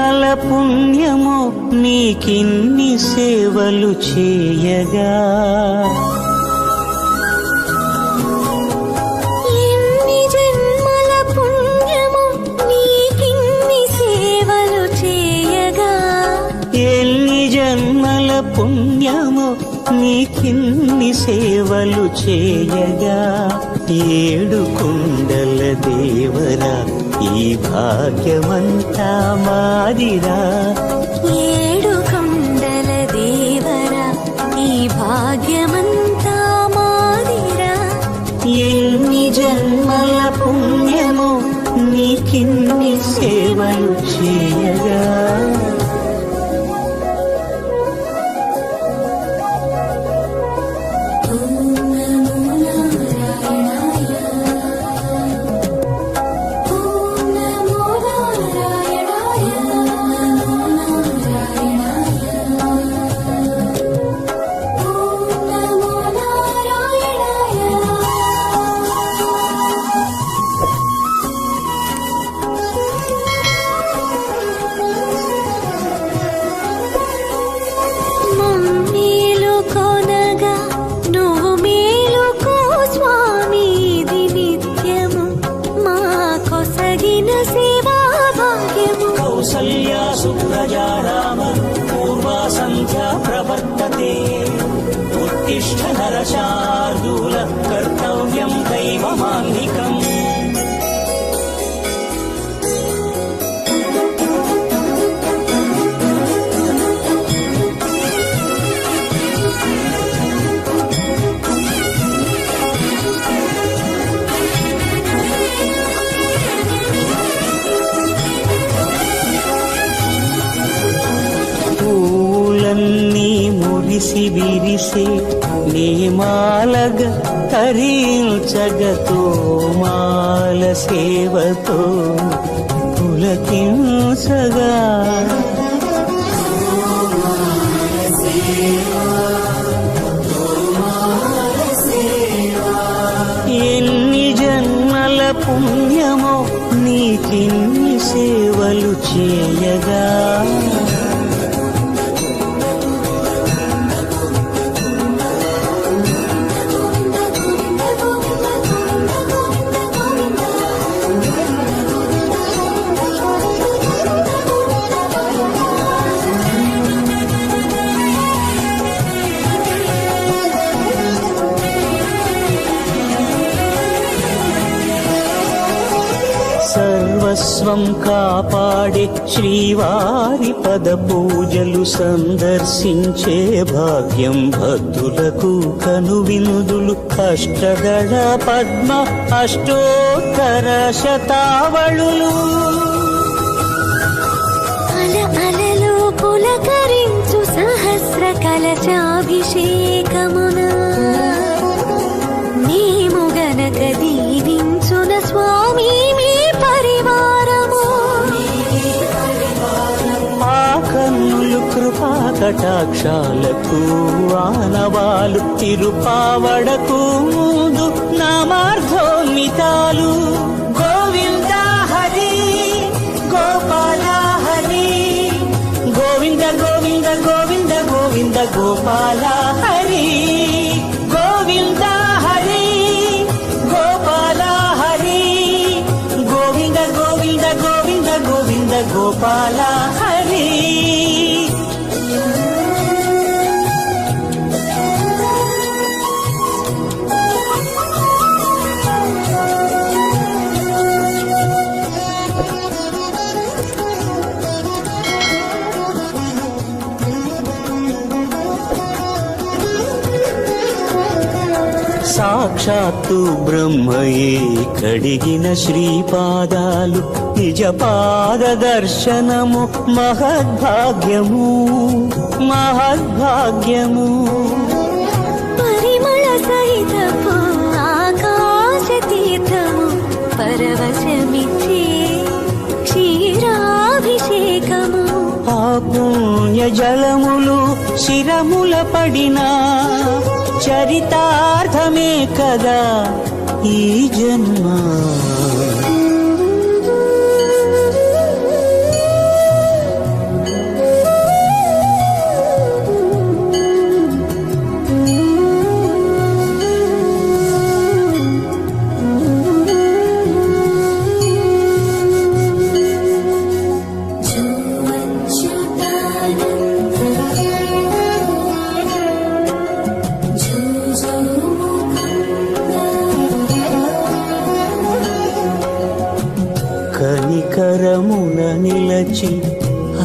జన్మల పుణ్యము నీకిన్ని సేవలు చేయగా, ఎన్ని జన్మల పుణ్యము నీకిన్ని సేవలు చేయగా, ఎన్ని జన్మల పుణ్యము నీకిన్ని సేవలు చేయగా, ఏడు కొండల దేవరా ఈ భాగ్యమంతా మాదిరా, ఏడు కొండల దేవరా ఈ భాగ్యమంతా మాదిరా, ఎన్ని జన్మల పుణ్యము నీకిన్ని సేవలు చేయగా. కౌసల్యా సుప్రజా రామ పూర్వా సంధ్యా ప్రవర్తతే, ఉత్తిష్ఠ నరశార్దూల కర్తవ్యం దైవమాన్నికం. పూలన్నీ మురిసి విరిసే నేమాలగ తరించగతో మాల సేవతో పులకించగా, ఎన్ని జన్మల పుణ్యమో నీకిన్ని సేవలు చేయగా, సర్వస్వం కాపాడే శ్రీవారి పద పూజలు సందర్శించే భాగ్యం భక్తులకు కనువినుదులు, అష్టదళ పద్మ అష్టోత్తర శతావళులు, అలలు పులకరించు సహస్ర కలశాభిషేకమున మేము గనక దీవించున స్వామి మీ పరివారము, ఆ కన్నులు కృపా కటాక్షాలకు ఆనవాలు, తిరుపావడకు ముందు నామార్థోన్మితాలు. గోవింద హరి గోపాల హరి, గోవింద గోవింద గోవింద గోవింద గోపాల హరి, గోవింద హరి గోపాల హరి, గోవింద గోవింద గోవింద గోవింద గోపాల హరి. సాక్షాత్తు బ్రహ్మయే కడిగిన శ్రీపాదాలు, నిజ పాద దర్శనము మహద్భాగ్యము మహద్భాగ్యము. పరిమళ సహితపు ఆకాశ తీర్థము పరవశమిచ్చే క్షీరాభిషేకము, ఆ పుణ్య జలములు శిరముల పడినా చరితార్థమే కదా ఈ జన్మ.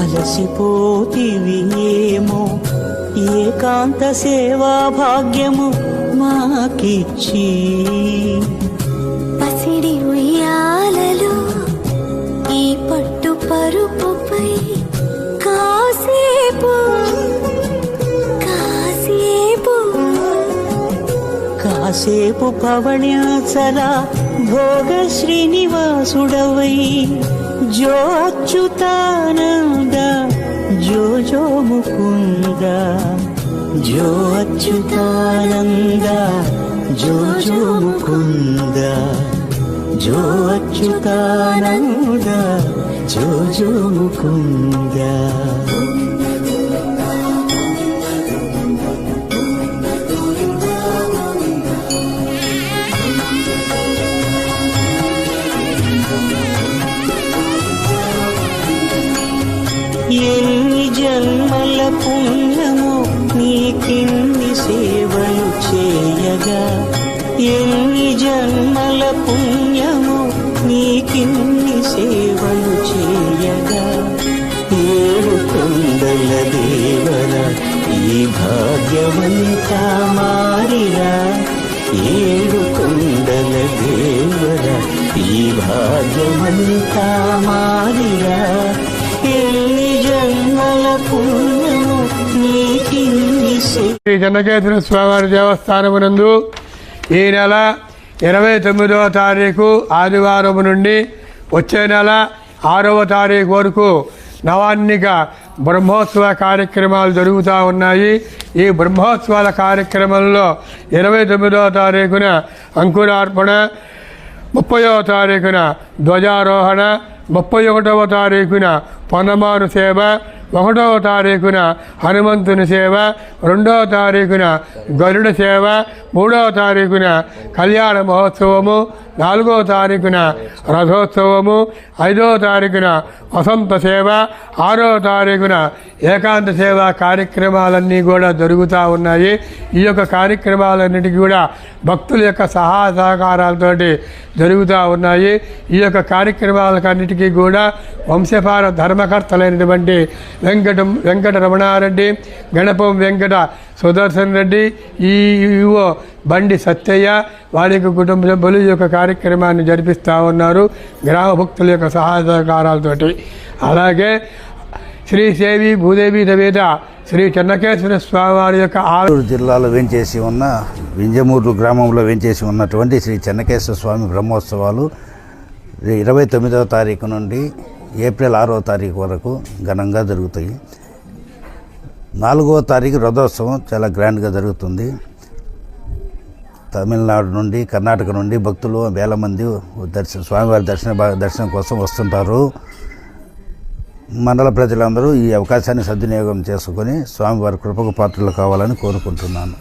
అలసిపోతివి ఏమో ఏకాంత సేవా భాగ్యము మాకిచ్చి. పసిడి ఉయ్యాలలో ఈ పట్టు పరుపుపై కాసేపు కాసేపు కాసేపు పవణ్యాచల భోగ శ్రీనివాసుడవై జో అచ్యుతానంద జో జో ముకుంద జో అచ్యుతానంద జో జో ముకుంద జో అచ్యుతానంద జో జో ముకుంద. ఎన్ని జన్మల పుణ్యమో నీకిన్ని సేవలు చేయగా, ఎన్ని జన్మల పుణ్యమో నీకిన్ని సేవలు చేయగా. ఏడు కొండల దేవర ఈ భాగ్యమంతా మారిరా, ఏడు కొండల దేవర ఈ భాగ్యమంతా మారిరా. ఎన్ని జన్మల పుణ్యము నీకిన్ని శ్రీ చెన్నకేశ్వర స్వామివారి దేవస్థానమునందు ఈ నెల 29వ తారీఖు ఆదివారం నుండి వచ్చే నెల 6వ తారీఖు వరకు నవాన్నిక బ్రహ్మోత్సవ కార్యక్రమాలు జరుగుతూ ఉన్నాయి. ఈ బ్రహ్మోత్సవాల కార్యక్రమంలో 29వ తారీఖున అంకురార్పణ, 30వ తారీఖున ధ్వజారోహణ, 31వ తారీఖున పొన్నమాను సేవ, 1వ తారీఖున హనుమంతుని సేవ, 2వ తారీఖున గరుడ సేవ, 3వ తారీఖున కళ్యాణ మహోత్సవము, 4వ తారీఖున రథోత్సవము, 5వ తారీఖున వసంత సేవ, 6వ తారీఖున ఏకాంత సేవ కార్యక్రమాలన్నీ కూడా జరుగుతూ ఉన్నాయి. ఈ యొక్క కార్యక్రమాలన్నిటికీ కూడా భక్తుల యొక్క సహాయ సహకారాలతోటి జరుగుతూ ఉన్నాయి. ఈ యొక్క కార్యక్రమాలన్నిటికీ కూడా వంశపార ధర్మకర్తలైనటువంటి వెంకట రమణారెడ్డి, గణపం వెంకట సుదర్శన్ రెడ్డి, ఈఓ బండి సత్యయ్య వారి కుటుంబ సభ్యులు ఈ యొక్క కార్యక్రమాన్ని జరిపిస్తూ ఉన్నారు గ్రామ భక్తుల యొక్క సహాయ సహకారాలతోటి. అలాగే శ్రీసేవి భూదేవి సమేత శ్రీ చెన్నకేశ్వర స్వామివారి యొక్క ఆలూరు జిల్లాలో వేంచేసి ఉన్న వింజమూరు గ్రామంలో వేంచేసి ఉన్నటువంటి శ్రీ చెన్నకేశ్వర స్వామి బ్రహ్మోత్సవాలు 29వ తారీఖు నుండి ఏప్రిల్ 6వ తారీఖు వరకు ఘనంగా జరుగుతాయి. 4వ తారీఖు రథోత్సవం చాలా గ్రాండ్గా జరుగుతుంది. తమిళనాడు నుండి, కర్ణాటక నుండి భక్తులు వేల మంది స్వామివారి దర్శనం కోసం వస్తుంటారు. మండల ప్రజలందరూ ఈ అవకాశాన్ని సద్వినియోగం చేసుకొని స్వామివారి కృపకు పాత్రలు కావాలని కోరుకుంటున్నాను.